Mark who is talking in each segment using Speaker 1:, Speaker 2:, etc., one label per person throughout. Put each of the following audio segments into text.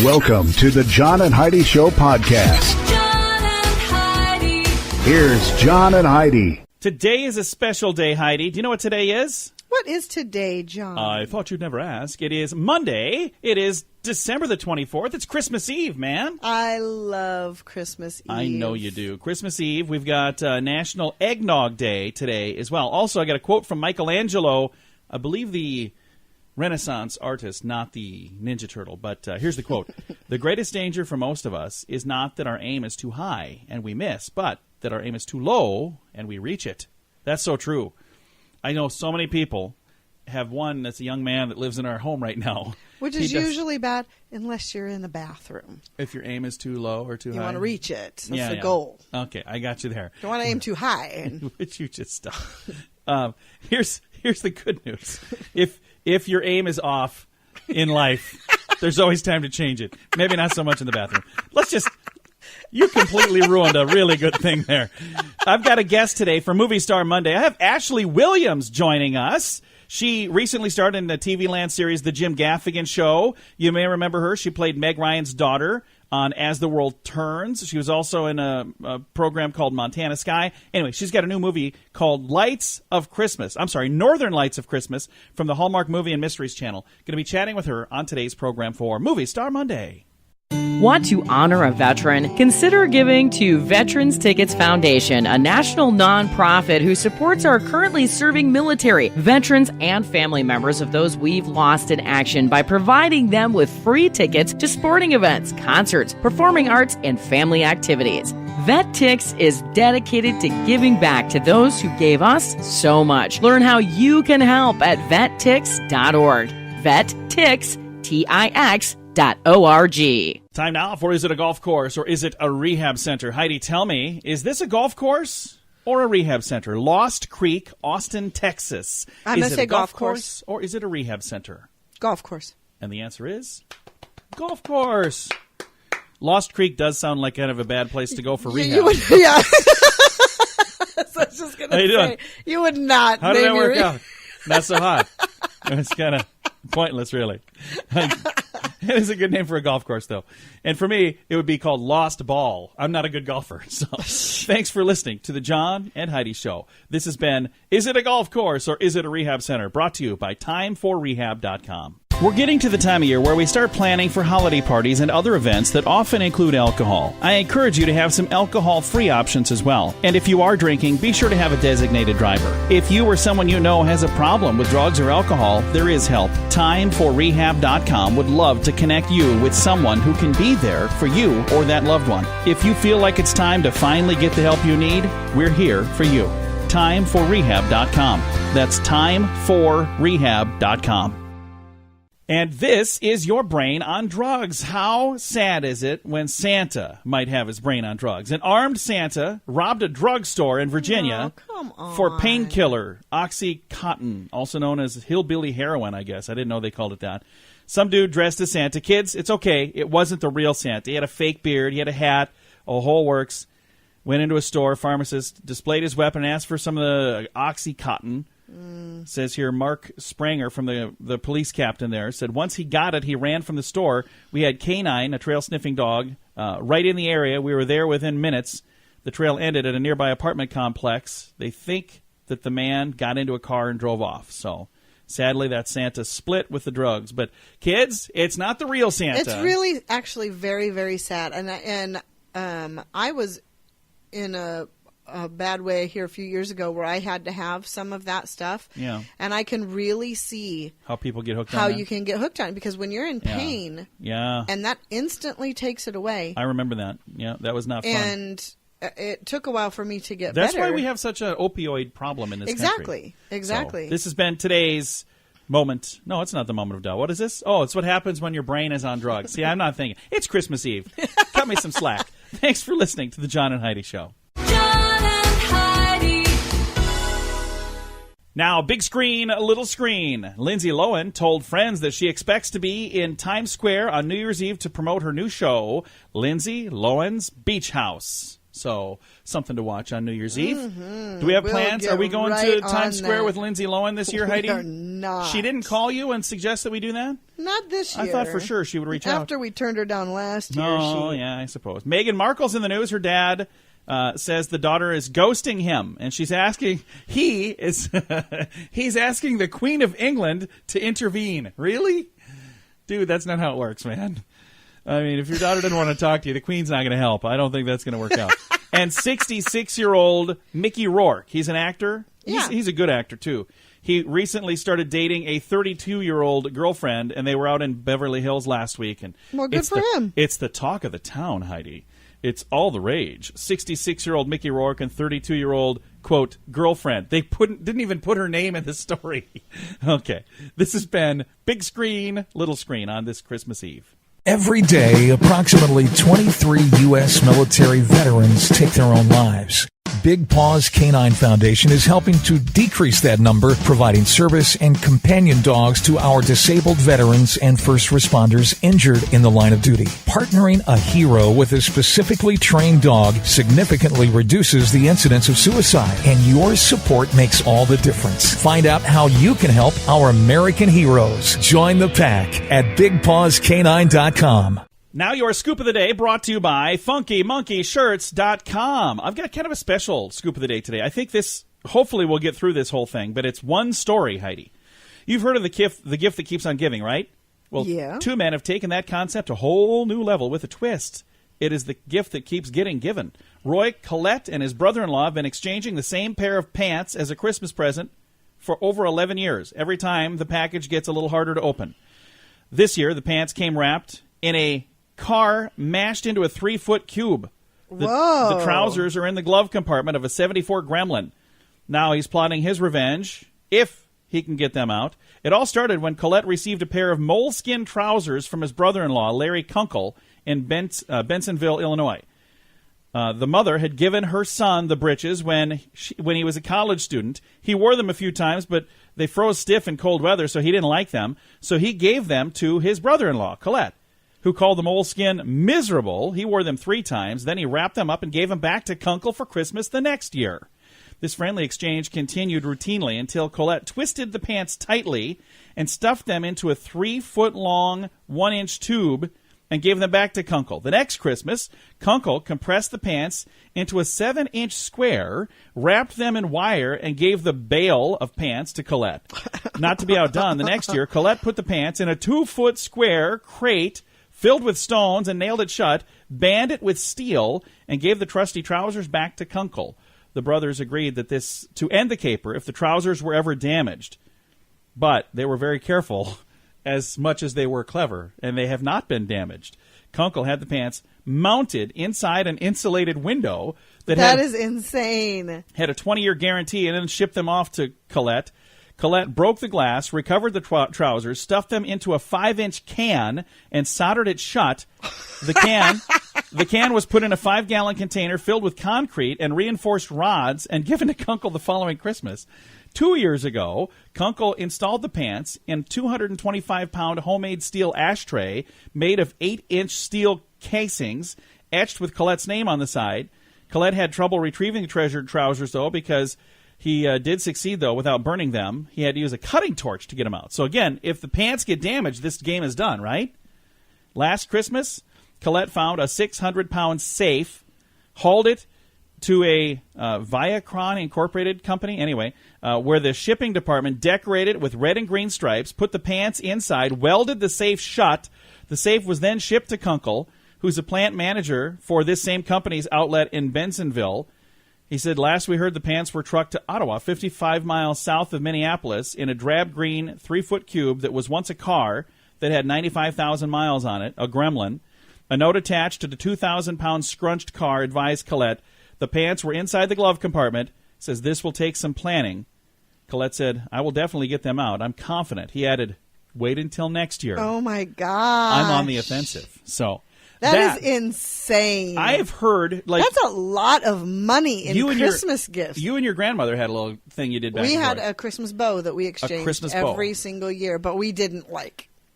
Speaker 1: Welcome to the John and Heidi Show podcast.
Speaker 2: John and Heidi.
Speaker 1: Here's John and Heidi.
Speaker 3: Today is a special day, Heidi. Do you know what today is?
Speaker 4: What is today, John?
Speaker 3: I thought you'd never ask. It is Monday. It is December the 24th. It's Christmas Eve, man.
Speaker 4: I love Christmas Eve.
Speaker 3: I know you do. Christmas Eve. We've got National Eggnog Day today as well. Also, I got a quote from Michelangelo, I believe the Renaissance artist, not the Ninja Turtle. But here's the quote. The greatest danger for most of us is not that our aim is too high and we miss, but that our aim is too low and we reach it. That's so true. I know so many people have one that's a young man that lives in our home right now.
Speaker 4: Which is usually bad unless you're in the bathroom.
Speaker 3: If your aim is too low or too high.
Speaker 4: You want to reach it. That's the goal.
Speaker 3: Okay, I got you there.
Speaker 4: You don't want to aim too high.
Speaker 3: Which you just stop. Here's the good news. If your aim is off in life, there's always time to change it. Maybe not so much in the bathroom. You completely ruined a really good thing there. I've got a guest today for Movie Star Monday. I have Ashley-Williams joining us. She recently starred in the TV Land series The Jim Gaffigan Show. You may remember her. She played Meg Ryan's daughter on As the World Turns. She was also in a program called Montana Sky. Anyway, she's got a new movie called Northern Lights of Christmas from the Hallmark Movie and Mysteries channel. Going to be chatting with her on today's program for Movie Star Monday.
Speaker 5: Want to honor a veteran? Consider giving to Veterans Tickets Foundation, a national nonprofit who supports our currently serving military, veterans, and family members of those we've lost in action by providing them with free tickets to sporting events, concerts, performing arts, and family activities. VetTix is dedicated to giving back to those who gave us so much. Learn how you can help at vettix.org. VetTix, T-I-X.org.
Speaker 3: Time now for Is It a Golf Course or Is It a Rehab Center? Heidi, tell me, is this a golf course or a rehab center? Lost Creek, Austin, Texas.
Speaker 4: I'm going to say
Speaker 3: golf course or is it a rehab center?
Speaker 4: Golf course.
Speaker 3: And the answer is golf course. Lost Creek does sound like kind of a bad place to go for rehab.
Speaker 4: Yeah. So I was just going to say,
Speaker 3: doing?
Speaker 4: you would not.
Speaker 3: How did that work out? Not so hot. It's kind of pointless, really. It is a good name for a golf course, though. And for me, it would be called Lost Ball. I'm not a good golfer. So thanks for listening to the John and Heidi Show. This has been Is It a Golf Course or Is It a Rehab Center? Brought to you by timeforrehab.com. We're getting to the time of year where we start planning for holiday parties and other events that often include alcohol. I encourage you to have some alcohol-free options as well. And if you are drinking, be sure to have a designated driver. If you or someone you know has a problem with drugs or alcohol, there is help. Timeforrehab.com would love to connect you with someone who can be there for you or that loved one. If you feel like it's time to finally get the help you need, we're here for you. Timeforrehab.com. That's timeforrehab.com. And this is your brain on drugs. How sad is it when Santa might have his brain on drugs? An armed Santa robbed a drugstore in Virginia for painkiller Oxycontin, also known as hillbilly heroin, I guess. I didn't know they called it that. Some dude dressed as Santa. Kids, it's okay. It wasn't the real Santa. He had a fake beard. He had a hat. A whole works. Went into a store. Pharmacist displayed his weapon and asked for some of the Oxycontin. Says here, Mark Spranger from the police captain there said once he got it, he ran from the store. We had K9, a trail-sniffing dog, right in the area. We were there within minutes. The trail ended at a nearby apartment complex. They think that the man got into a car and drove off. So, sadly, that Santa split with the drugs. But, kids, it's not the real Santa.
Speaker 4: It's really actually very, very sad. And I was in a bad way here a few years ago where I had to have some of that stuff.
Speaker 3: Yeah.
Speaker 4: And I can really see
Speaker 3: how people get hooked on
Speaker 4: how
Speaker 3: that.
Speaker 4: you can get hooked on it because when you're in pain, and that instantly takes it away.
Speaker 3: I remember that. Yeah, that was not fun.
Speaker 4: And it took a while for me to get better.
Speaker 3: That's why we have such an opioid problem in this country.
Speaker 4: Exactly.
Speaker 3: So, this has been today's moment. No, it's not the moment of doubt. What is this? Oh, it's what happens when your brain is on drugs. See, I'm not thinking. It's Christmas Eve. Cut me some slack. Thanks for listening to the John and Heidi Show. Now, big screen, little screen. Lindsay Lohan told friends that she expects to be in Times Square on New Year's Eve to promote her new show, Lindsay Lohan's Beach House. So something to watch on New Year's Eve. Do we have
Speaker 4: We'll
Speaker 3: plans?
Speaker 4: get
Speaker 3: Are we going
Speaker 4: right
Speaker 3: to Times
Speaker 4: on
Speaker 3: Square
Speaker 4: that.
Speaker 3: with Lindsay Lohan this year, Heidi?
Speaker 4: We are not.
Speaker 3: She didn't call you and suggest that we do that?
Speaker 4: Not this year.
Speaker 3: I thought for sure she would reach out.
Speaker 4: After we turned her down last year.
Speaker 3: Oh, yeah, I suppose. Meghan Markle's in the news. Her dad says the daughter is ghosting him, and she's asking, he's asking the Queen of England to intervene. Really? Dude, that's not how it works, man. I mean, if your daughter doesn't want to talk to you, the Queen's not going to help. I don't think that's going to work out. And 66-year-old Mickey Rourke, he's an actor.
Speaker 4: Yeah.
Speaker 3: He's a good actor, too. He recently started dating a 32-year-old girlfriend, and they were out in Beverly Hills last week. And
Speaker 4: Well, good for him.
Speaker 3: It's the talk of the town, Heidi. It's all the rage. 66-year-old Mickey Rourke and 32-year-old, quote, girlfriend. They didn't even put her name in the story. Okay. This has been Big Screen, Little Screen on this Christmas Eve.
Speaker 6: Every day, approximately 23 U.S. military veterans take their own lives. Big Paws Canine Foundation is helping to decrease that number, providing service and companion dogs to our disabled veterans and first responders injured in the line of duty. Partnering a hero with a specifically trained dog significantly reduces the incidence of suicide, and your support makes all the difference. Find out how you can help our American heroes. Join the pack at BigPawsCanine.com.
Speaker 3: Now your scoop of the day brought to you by FunkyMonkeyShirts.com. I've got kind of a special scoop of the day today. I think this, hopefully we'll get through this whole thing, but it's one story, Heidi. You've heard of the gift that keeps on giving, right? Well,
Speaker 4: Yeah.
Speaker 3: Two men have taken that concept to a whole new level with a twist. It is the gift that keeps getting given. Roy Collette and his brother-in-law have been exchanging the same pair of pants as a Christmas present for over 11 years, every time the package gets a little harder to open. This year, the pants came wrapped in a car mashed into a 3-foot cube.
Speaker 4: Whoa.
Speaker 3: The trousers are in the glove compartment of a 74 Gremlin. Now he's plotting his revenge, if he can get them out. It all started when Colette received a pair of moleskin trousers from his brother-in-law, Larry Kunkel, in Bensonville, Illinois. The mother had given her son the breeches when he was a college student. He wore them a few times, but they froze stiff in cold weather, so he didn't like them. So he gave them to his brother-in-law, Colette, who called the moleskin miserable. He wore them 3 times. Then he wrapped them up and gave them back to Kunkel for Christmas the next year. This friendly exchange continued routinely until Colette twisted the pants tightly and stuffed them into a 3-foot-long, 1-inch tube and gave them back to Kunkel. The next Christmas, Kunkel compressed the pants into a 7-inch square, wrapped them in wire, and gave the bale of pants to Colette. Not to be outdone, the next year, Colette put the pants in a 2-foot square crate filled with stones and nailed it shut, band it with steel, and gave the trusty trousers back to Kunkel. The brothers agreed that this to end the caper if the trousers were ever damaged. But they were very careful, as much as they were clever, and they have not been damaged. Kunkel had the pants mounted inside an insulated window that
Speaker 4: is insane.
Speaker 3: had a 20-year guarantee, and then shipped them off to Colette. Colette broke the glass, recovered the trousers, stuffed them into a 5-inch can, and soldered it shut. The can was put in a 5-gallon container filled with concrete and reinforced rods and given to Kunkel the following Christmas. 2 years ago, Kunkel installed the pants in a 225-pound homemade steel ashtray made of 8-inch steel casings etched with Colette's name on the side. Colette had trouble retrieving the treasured trousers, though, because he did succeed, though, without burning them. He had to use a cutting torch to get them out. So, again, if the pants get damaged, this game is done, right? Last Christmas, Colette found a 600-pound safe, hauled it to a Viacron Incorporated company, where the shipping department decorated it with red and green stripes, put the pants inside, welded the safe shut. The safe was then shipped to Kunkel, who's a plant manager for this same company's outlet in Bensonville. He said, last we heard the pants were trucked to Ottawa, 55 miles south of Minneapolis, in a drab green 3-foot cube that was once a car that had 95,000 miles on it, a Gremlin. A note attached to the 2,000-pound scrunched car advised Colette the pants were inside the glove compartment. Says this will take some planning. Colette said, I will definitely get them out. I'm confident. He added, wait until next year.
Speaker 4: Oh, my God.
Speaker 3: I'm on the offensive. So
Speaker 4: That is insane.
Speaker 3: I have heard, like,
Speaker 4: that's a lot of money in Christmas gifts.
Speaker 3: You and your grandmother had a little thing you did back
Speaker 4: We
Speaker 3: and
Speaker 4: had
Speaker 3: forth.
Speaker 4: a Christmas bow that we exchanged
Speaker 3: Christmas bow.
Speaker 4: every single year, but we didn't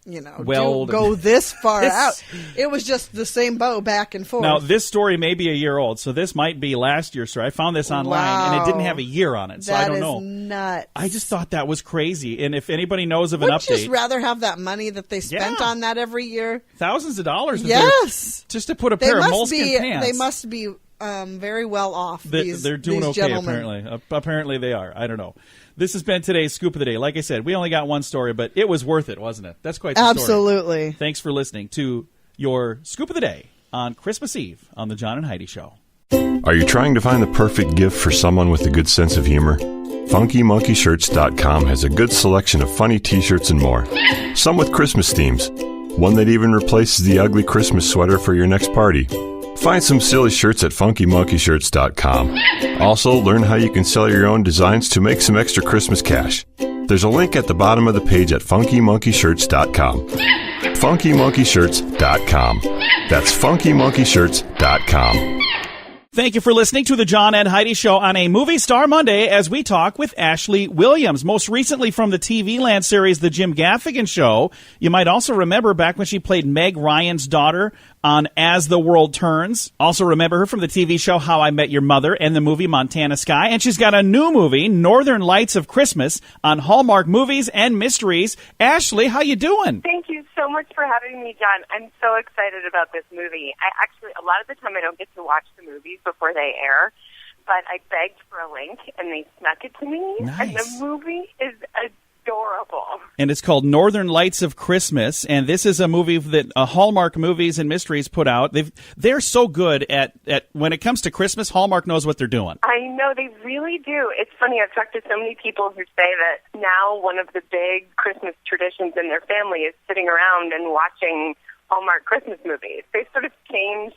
Speaker 4: go this far out. It was just the same bow back and forth.
Speaker 3: Now, this story may be a year old, so this might be last year's story. I found this online, and it didn't have a year on it, so I don't know.
Speaker 4: That is nuts.
Speaker 3: I just thought that was crazy, and if anybody knows of an
Speaker 4: Wouldn't you
Speaker 3: update...
Speaker 4: just rather have that money that they spent on that every year?
Speaker 3: Thousands of dollars.
Speaker 4: Yes.
Speaker 3: Just to put a pair of moleskin pants.
Speaker 4: They must be very well off,
Speaker 3: They're doing okay,
Speaker 4: gentlemen.
Speaker 3: apparently. Apparently they are. I don't know. This has been today's Scoop of the Day. Like I said, we only got one story, but it was worth it, wasn't it? That's quite the story.
Speaker 4: Absolutely.
Speaker 3: Thanks for listening to your Scoop of the Day on Christmas Eve on The John and Heidi Show.
Speaker 7: Are you trying to find the perfect gift for someone with a good sense of humor? FunkyMonkeyShirts.com has a good selection of funny t-shirts and more. Some with Christmas themes. One that even replaces the ugly Christmas sweater for your next party. Find some silly shirts at FunkyMonkeyShirts.com. Also, learn how you can sell your own designs to make some extra Christmas cash. There's a link at the bottom of the page at FunkyMonkeyShirts.com. FunkyMonkeyShirts.com. That's FunkyMonkeyShirts.com.
Speaker 3: Thank you for listening to the John and Heidi Show on a Movie Star Monday as we talk with Ashley Williams, most recently from the TV land series The Jim Gaffigan Show. You might also remember back when she played Meg Ryan's daughter on As the World Turns. Also remember her from the TV show How I Met Your Mother and the movie Montana Sky. And she's got a new movie, Northern Lights of Christmas, on Hallmark Movies and Mysteries. Ashley, how you doing?
Speaker 8: Thank you so much for having me, John. I'm so excited about this movie. A lot of the time I don't get to watch the movies before they air, but I begged for a link and they snuck it to me.
Speaker 3: Nice.
Speaker 8: And the movie is adorable.
Speaker 3: And it's called Northern Lights of Christmas, and this is a movie that Hallmark Movies and Mysteries put out. They're so good at when it comes to Christmas, Hallmark knows what they're doing.
Speaker 8: I know, they really do. It's funny, I've talked to so many people who say that now one of the big Christmas traditions in their family is sitting around and watching Hallmark Christmas movies. They've sort of changed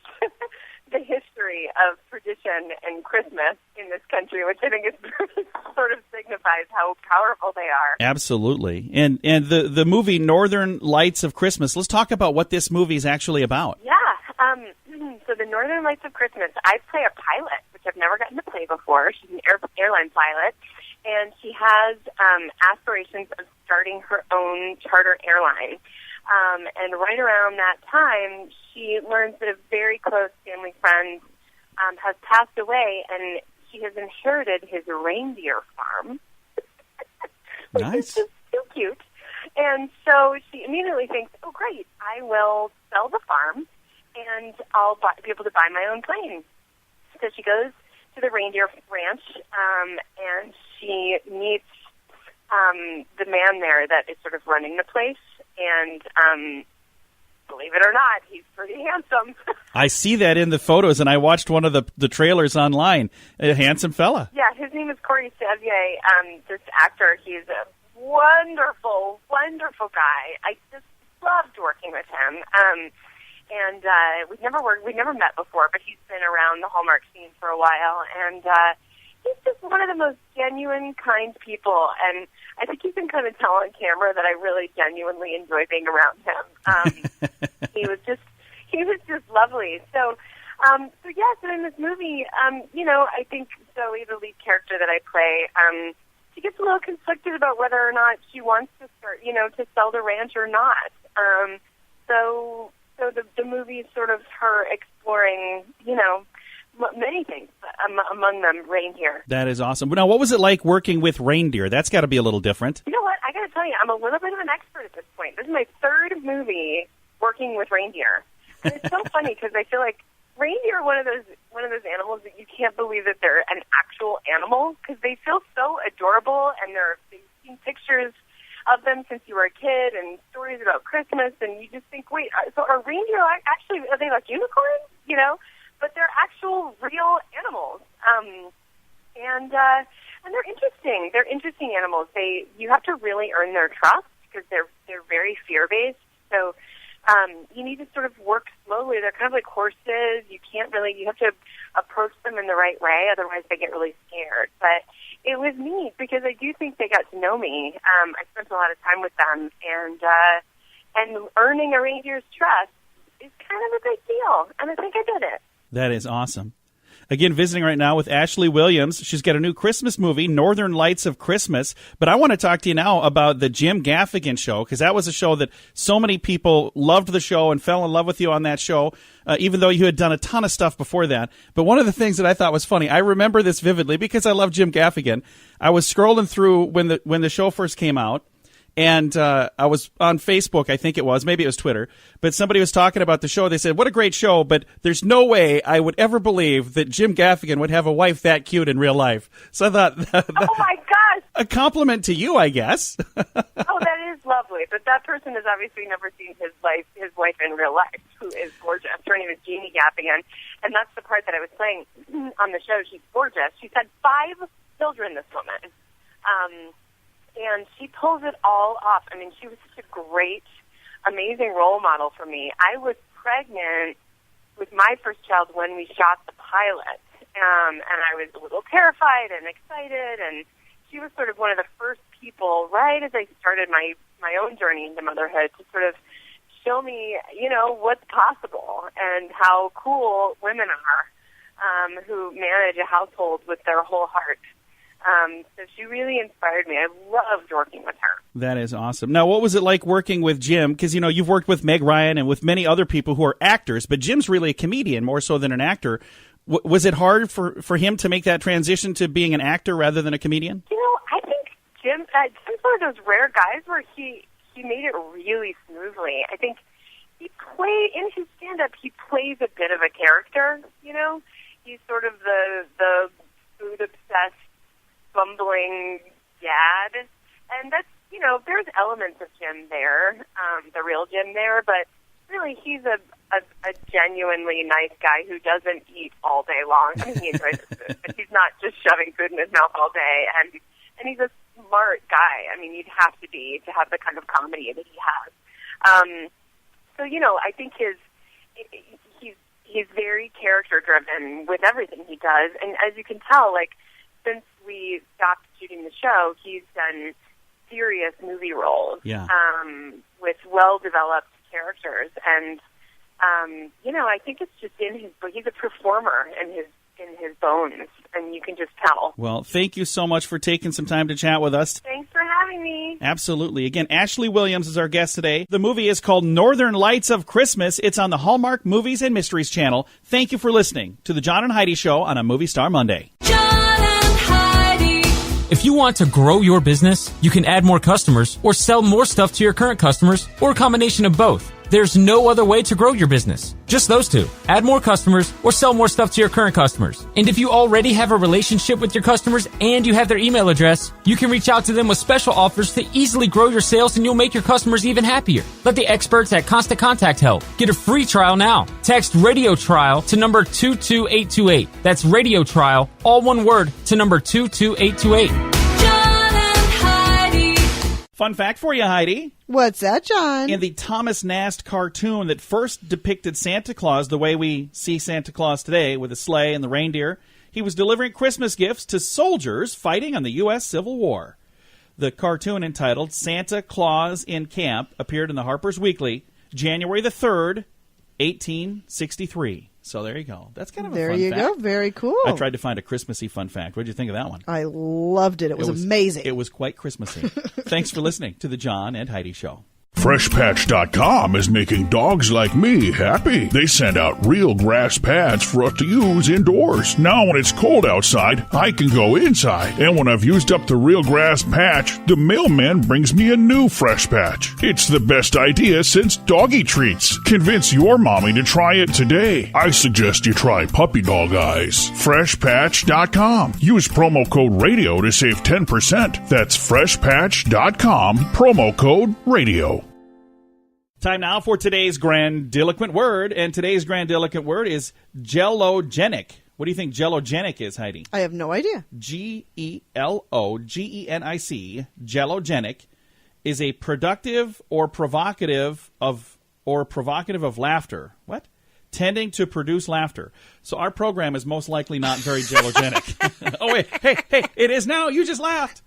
Speaker 8: the history of tradition and Christmas in this country, which I think is sort of signifies how powerful they are.
Speaker 3: Absolutely. And the movie Northern Lights of Christmas, let's talk about what this movie is actually about.
Speaker 8: Yeah. So the Northern Lights of Christmas, I play a pilot, which I've never gotten to play before. She's an airline pilot, and she has aspirations of starting her own charter airline. And right around that time, she learns that a very close family friend has passed away, and she has inherited his reindeer farm.
Speaker 3: Nice.
Speaker 8: Which is just so cute. And so she immediately thinks, oh, great, I will sell the farm, and I'll be able to buy my own plane. So she goes to the reindeer ranch, and she meets the man there that is sort of running the place. And believe it or not, he's pretty handsome.
Speaker 3: I see that in the photos, and I watched one of the trailers online. A handsome fella.
Speaker 8: Yeah, his name is Corey Sevier. This actor, he's a wonderful, wonderful guy. I just loved working with him. And we've never met before, but he's been around the Hallmark scene for a while, and he's just one of the most genuine, kind people, and I think you can kind of tell on camera that I really genuinely enjoy being around him. He was just lovely. So in this movie, I think Zoe, the lead character that I play, she gets a little conflicted about whether or not she wants to start, to sell the ranch or not. So the movie is sort of her exploring, many things, among them reindeer.
Speaker 3: That is awesome. Now, what was it like working with reindeer? That's got to be a little different.
Speaker 8: You know what? I got to tell you, I'm a little bit of an expert at this point. This is my third movie working with reindeer. And it's so funny because I feel like reindeer are one of those animals that you can't believe that they're an actual animal because they feel so adorable, and they've seen pictures of them since you were a kid and stories about Christmas, and you just think, wait, so are reindeer actually, are they like unicorns? But they're actual real animals, and they're interesting. They're interesting animals. You have to really earn their trust because they're very fear based. So you need to sort of work slowly. They're kind of like horses. You have to approach them in the right way, otherwise they get really scared. But it was neat because I do think they got to know me. I spent a lot of time with them, and earning a reindeer's trust is kind of a big deal, and I think I did it.
Speaker 3: That is awesome. Again, visiting right now with Ashley Williams. She's got a new Christmas movie, Northern Lights of Christmas. But I want to talk to you now about the Jim Gaffigan Show, because that was a show that so many people loved the show and fell in love with you on that show, even though you had done a ton of stuff before that. But one of the things that I thought was funny, I remember this vividly because I love Jim Gaffigan. I was scrolling through when the show first came out, and I was on Facebook, I think it was, maybe it was Twitter, but somebody was talking about the show. They said, what a great show, but there's no way I would ever believe that Jim Gaffigan would have a wife that cute in real life. So I thought,
Speaker 8: Oh, my gosh.
Speaker 3: a compliment to you, I guess.
Speaker 8: Oh, that is lovely. But that person has obviously never seen his wife in real life, who is gorgeous. Her name is Jeannie Gaffigan, and that's the part that I was playing on the show. She's gorgeous. She's had 5 children, this woman. And she pulls it all off. I mean, she was such a great, amazing role model for me. I was pregnant with my first child when we shot the pilot, and I was a little terrified and excited, and she was sort of one of the first people, right as I started my own journey into motherhood, to sort of show me, what's possible and how cool women are who manage a household with their whole heart. So she really inspired me. I loved working with her.
Speaker 3: That is awesome. Now, what was it like working with Jim? Because, you've worked with Meg Ryan and with many other people who are actors, but Jim's really a comedian more so than an actor. Was it hard for him to make that transition to being an actor rather than a comedian?
Speaker 8: I think Jim's one of those rare guys where he made it really smoothly. I think in his stand-up, he plays a bit of a character, He's sort of the food-obsessed, bumbling dad, and that's, there's elements of Jim there, the real Jim there, but really he's a genuinely nice guy who doesn't eat all day long. I mean, he enjoys his food, but he's not just shoving food in his mouth all day, and he's a smart guy. I mean, you'd have to be to have the kind of comedy that he has. So, I think he's very character-driven with everything he does, and as you can tell, since we stopped shooting the show, he's done serious movie roles with well-developed characters. And, I think it's just he's a performer in his bones, and you can just tell.
Speaker 3: Well, thank you so much for taking some time to chat with us.
Speaker 8: Thanks for having me.
Speaker 3: Absolutely. Again, Ashley Williams is our guest today. The movie is called Northern Lights of Christmas. It's on the Hallmark Movies and Mysteries channel. Thank you for listening to the John and Heidi Show on a Movie Star Monday.
Speaker 2: John and Heidi.
Speaker 9: If you want to grow your business, you can add more customers or sell more stuff to your current customers, or a combination of both. There's no other way to grow your business. Just those two. Add more customers or sell more stuff to your current customers. And if you already have a relationship with your customers and you have their email address, you can reach out to them with special offers to easily grow your sales, and you'll make your customers even happier. Let the experts at Constant Contact help. Get a free trial now. Text Radio Trial to number 22828. That's Radio Trial, all one word, to number 22828.
Speaker 2: John and Heidi.
Speaker 3: Fun fact for you, Heidi.
Speaker 4: What's that, John?
Speaker 3: In the Thomas Nast cartoon that first depicted Santa Claus the way we see Santa Claus today, with the sleigh and the reindeer, he was delivering Christmas gifts to soldiers fighting on the U.S. Civil War. The cartoon, entitled Santa Claus in Camp, appeared in the Harper's Weekly, January the 3rd, 1863. So there you go. That's kind of a fun fact.
Speaker 4: There you go. Very cool.
Speaker 3: I tried to find a Christmassy fun fact. What did you think of that one?
Speaker 4: I loved it. It was amazing.
Speaker 3: It was quite Christmassy. Thanks for listening to the John and Heidi Show.
Speaker 1: FreshPatch.com is making dogs like me happy. They send out real grass pads for us to use indoors. Now when it's cold outside, I can go inside. And when I've used up the real grass patch, the mailman brings me a new Fresh Patch. It's the best idea since doggy treats. Convince your mommy to try it today. I suggest you try Puppy Dog Eyes. FreshPatch.com. Use promo code RADIO to save 10%. That's FreshPatch.com, promo code RADIO.
Speaker 3: Time now for today's grandiloquent word, and today's grandiloquent word is gelogenic. What do you think gelogenic is, Heidi?
Speaker 4: I have no idea.
Speaker 3: Gelogenic, gelogenic, is a productive or provocative of laughter. What? Tending to produce laughter. So our program is most likely not very gelogenic. Oh, wait. Hey, it is now. You just laughed.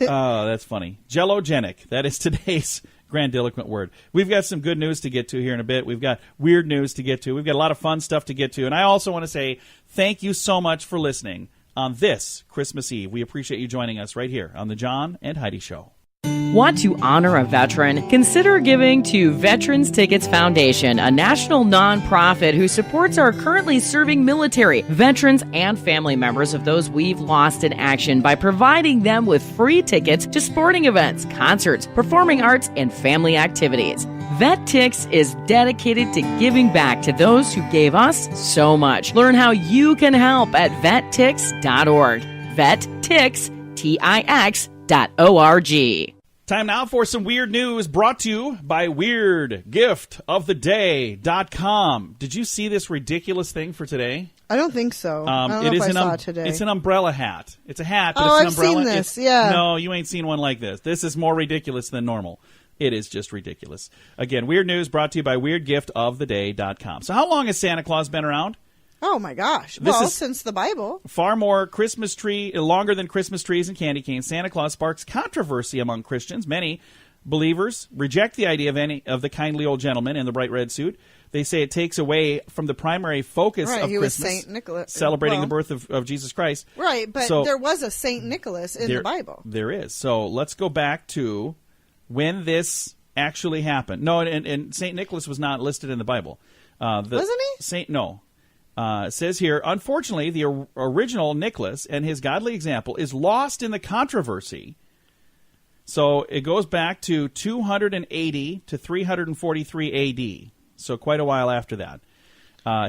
Speaker 3: Oh, that's funny. Gelogenic. That is today's Grandiloquent word. We've got some good news to get to here in a bit. We've got weird news to get to. We've got a lot of fun stuff to get to. And I also want to say thank you so much for listening on this Christmas Eve. We appreciate you joining us right here on the John and Heidi Show.
Speaker 5: Want to honor a veteran? Consider giving to Veterans Tickets Foundation, a national nonprofit who supports our currently serving military, veterans, and family members of those we've lost in action by providing them with free tickets to sporting events, concerts, performing arts, and family activities. VetTix is dedicated to giving back to those who gave us so much. Learn how you can help at vettix.org. VetTix.org.
Speaker 3: Time now for some weird news brought to you by WeirdGiftOfTheDay.com. Did you see this ridiculous thing for today?
Speaker 4: I don't think so. I don't know if I saw it today.
Speaker 3: It's an umbrella hat. It's a hat, but
Speaker 4: Oh,
Speaker 3: it's an
Speaker 4: I've
Speaker 3: umbrella.
Speaker 4: seen this, yeah.
Speaker 3: No, you ain't seen one like this. This is more ridiculous than normal. It is just ridiculous. Again, weird news brought to you by WeirdGiftOfTheDay.com. So how long has Santa Claus been around?
Speaker 4: Oh, my gosh.
Speaker 3: This
Speaker 4: Well,
Speaker 3: is
Speaker 4: since the Bible.
Speaker 3: Far more longer than Christmas trees and candy canes. Santa Claus sparks controversy among Christians. Many believers reject the idea of the kindly old gentleman in the bright red suit. They say it takes away from the primary focus
Speaker 4: Right,
Speaker 3: of
Speaker 4: he was
Speaker 3: Christmas,
Speaker 4: Saint Nicholas.
Speaker 3: celebrating
Speaker 4: Well,
Speaker 3: the birth of Jesus Christ.
Speaker 4: Right, but
Speaker 3: So-
Speaker 4: there was a Saint Nicholas in the Bible.
Speaker 3: There is. So let's go back to when this actually happened. No, and Saint Nicholas was not listed in the Bible.
Speaker 4: Wasn't he?
Speaker 3: No. It says here, unfortunately, the original Nicholas and his godly example is lost in the controversy. So it goes back to 280 to 343 A.D., so quite a while after that.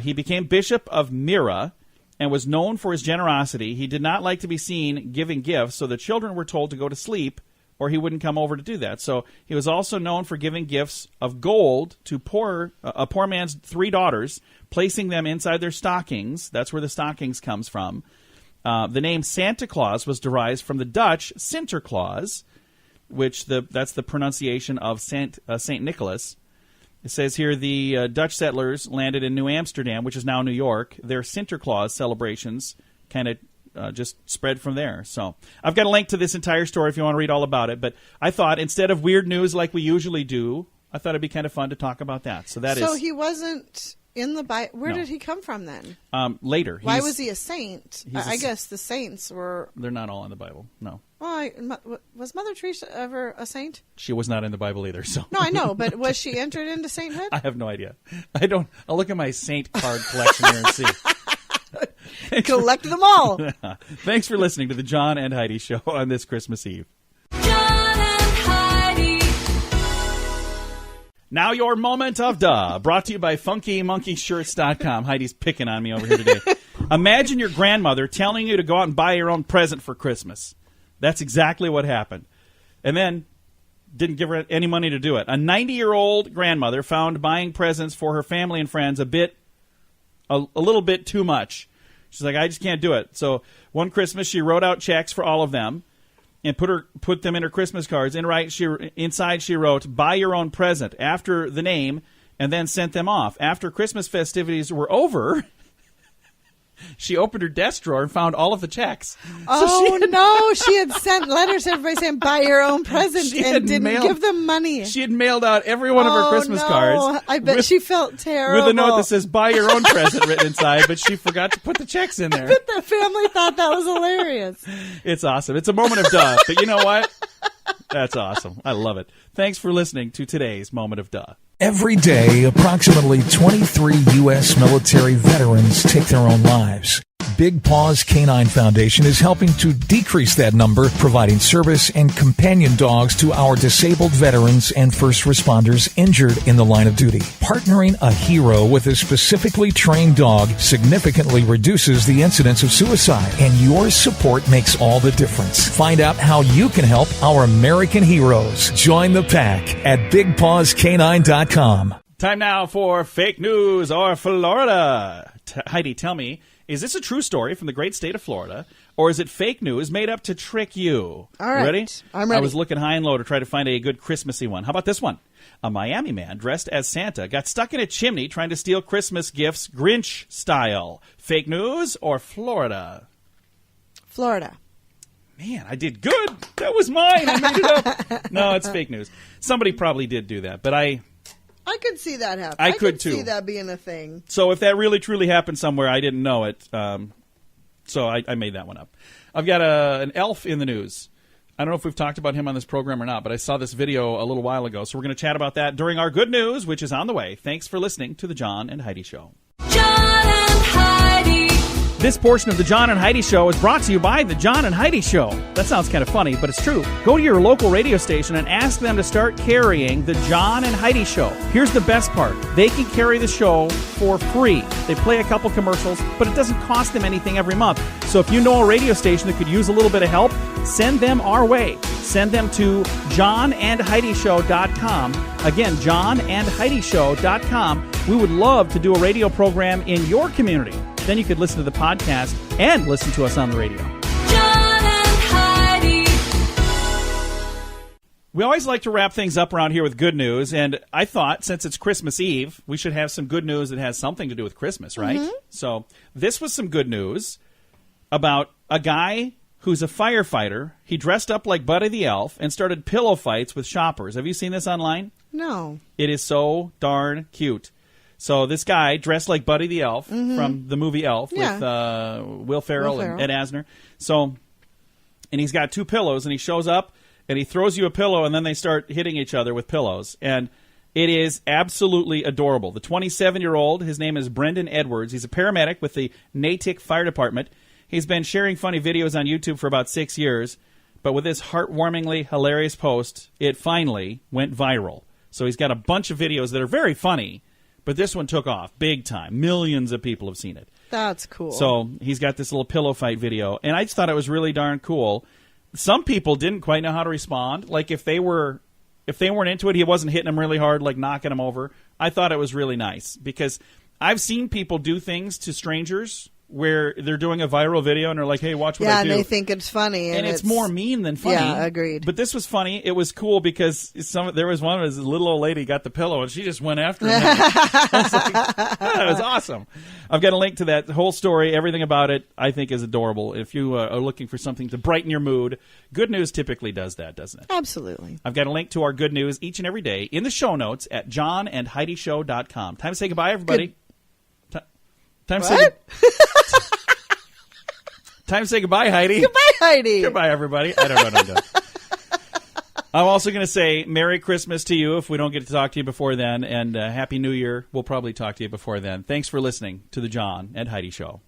Speaker 3: He became Bishop of Myra and was known for his generosity. He did not like to be seen giving gifts, so the children were told to go to sleep or he wouldn't come over to do that. So he was also known for giving gifts of gold to a poor man's 3 daughters, placing them inside their stockings. That's where the stockings comes from. The name Santa Claus was derived from the Dutch Sinterklaas, which that's the pronunciation of Saint Nicholas. It says here the Dutch settlers landed in New Amsterdam, which is now New York. Their Sinterklaas celebrations kind of just spread from there. So I've got a link to this entire story if you want to read all about it. But I thought instead of weird news like we usually do, I thought it'd be kind of fun to talk about that. So
Speaker 4: So he wasn't in the Bible. Where did he come from then?
Speaker 3: Later.
Speaker 4: Why was he a saint?
Speaker 3: he's a
Speaker 4: I guess the saints were...
Speaker 3: They're not all in the Bible. No.
Speaker 4: Well, was Mother Teresa ever a saint?
Speaker 3: She was not in the Bible either. So
Speaker 4: No, I know, but was she entered into sainthood?
Speaker 3: I have no idea. I'll look at my saint card collection here and see.
Speaker 4: Collect them all.
Speaker 3: Thanks for listening to the John and Heidi Show on this Christmas Eve.
Speaker 2: John and Heidi.
Speaker 3: Now your moment of duh, brought to you by FunkyMonkeyShirts.com. Heidi's picking on me over here today. Imagine your grandmother telling you to go out and buy your own present for Christmas. That's exactly what happened. And then didn't give her any money to do it. A 90-year-old grandmother found buying presents for her family and friends a little bit too much. She's like, I just can't do it. So one Christmas, she wrote out checks for all of them and put them in her Christmas cards. Inside she wrote, buy your own present after the name, and then sent them off. After Christmas festivities were over, she opened her desk drawer and found all of the checks.
Speaker 4: She had sent letters to everybody saying, buy your own present, and didn't give them money.
Speaker 3: She had mailed out every one of her Christmas cards.
Speaker 4: I bet she felt terrible.
Speaker 3: With a note that says, buy your own present written inside, but she forgot to put the checks in there.
Speaker 4: But the family thought that was hilarious.
Speaker 3: It's awesome. It's a moment of duh, but you know what? That's awesome. I love it. Thanks for listening to today's Moment of Duh.
Speaker 6: Every day, approximately 23 U.S. military veterans take their own lives. Big Paws Canine Foundation is helping to decrease that number, providing service and companion dogs to our disabled veterans and first responders injured in the line of duty. Partnering a hero with a specifically trained dog significantly reduces the incidence of suicide, and your support makes all the difference. Find out how you can help our American heroes. Join the pack at BigPawsCanine.com.
Speaker 3: Time now for Fake News or Florida. Heidi, tell me, is this a true story from the great state of Florida, or is it fake news made up to trick you?
Speaker 4: All right.
Speaker 3: Ready?
Speaker 4: I'm ready.
Speaker 3: I was looking high and low to try to find a good Christmassy one. How about this one? A Miami man dressed as Santa got stuck in a chimney trying to steal Christmas gifts Grinch style. Fake news or Florida?
Speaker 4: Florida.
Speaker 3: Man, I did good. That was mine. I made it up. No, it's fake news. Somebody probably did do that, but I
Speaker 4: could see that happen.
Speaker 3: I could too.
Speaker 4: See that being a thing.
Speaker 3: So if that really truly happened somewhere, I didn't know it. So I made that one up. I've got an elf in the news. I don't know if we've talked about him on this program or not, but I saw this video a little while ago. So we're going to chat about that during our good news, which is on the way. Thanks for listening to The John and Heidi Show.
Speaker 2: John and Heidi.
Speaker 3: This portion of The John and Heidi Show is brought to you by The John and Heidi Show. That sounds kind of funny, but it's true. Go to your local radio station and ask them to start carrying The John and Heidi Show. Here's the best part. They can carry the show for free. They play a couple commercials, but it doesn't cost them anything every month. So if you know a radio station that could use a little bit of help, send them our way. Send them to johnandheidishow.com. Again, johnandheidishow.com. We would love to do a radio program in your community. Then you could listen to the podcast and listen to us on the radio.
Speaker 2: John and Heidi.
Speaker 3: We always like to wrap things up around here with good news, and I thought since it's Christmas Eve, we should have some good news that has something to do with Christmas, right?
Speaker 4: Mm-hmm.
Speaker 3: So this was some good news about a guy who's a firefighter. He dressed up like Buddy the Elf and started pillow fights with shoppers. Have you seen this online?
Speaker 4: No.
Speaker 3: It is so darn cute. So this guy dressed like Buddy the Elf from the movie Elf with Will Ferrell and Ed Asner. So, and he's got two pillows, and he shows up and he throws you a pillow, and then they start hitting each other with pillows. And it is absolutely adorable. The 27-year-old, his name is Brendan Edwards. He's a paramedic with the Natick Fire Department. He's been sharing funny videos on YouTube for about 6 years, but with this heartwarmingly hilarious post, it finally went viral. So he's got a bunch of videos that are very funny, but this one took off big time. Millions of people have seen it.
Speaker 4: That's cool.
Speaker 3: So he's got this little pillow fight video, and I just thought it was really darn cool. Some people didn't quite know how to respond. Like if they weren't into it, he wasn't hitting them really hard, like knocking them over. I thought it was really nice because I've seen people do things to strangers where they're doing a viral video and they're like, hey, watch what I do.
Speaker 4: Yeah, and they think it's funny.
Speaker 3: And it's more mean than funny.
Speaker 4: Yeah, agreed.
Speaker 3: But this was funny. It was cool because there was one where this little old lady got the pillow and she just went after him. I was like, that was awesome. I've got a link to that whole story. Everything about it I think is adorable. If you are looking for something to brighten your mood, good news typically does that, doesn't it?
Speaker 4: Absolutely.
Speaker 3: I've got a link to our good news each and every day in the show notes at johnandheidishow.com. Time to say goodbye, everybody. Time to say Time to say goodbye, Heidi.
Speaker 4: Goodbye, Heidi.
Speaker 3: Goodbye, everybody. I don't know what I'm doing. I'm also going to say Merry Christmas to you if we don't get to talk to you before then, and Happy New Year. We'll probably talk to you before then. Thanks for listening to The John and Heidi Show.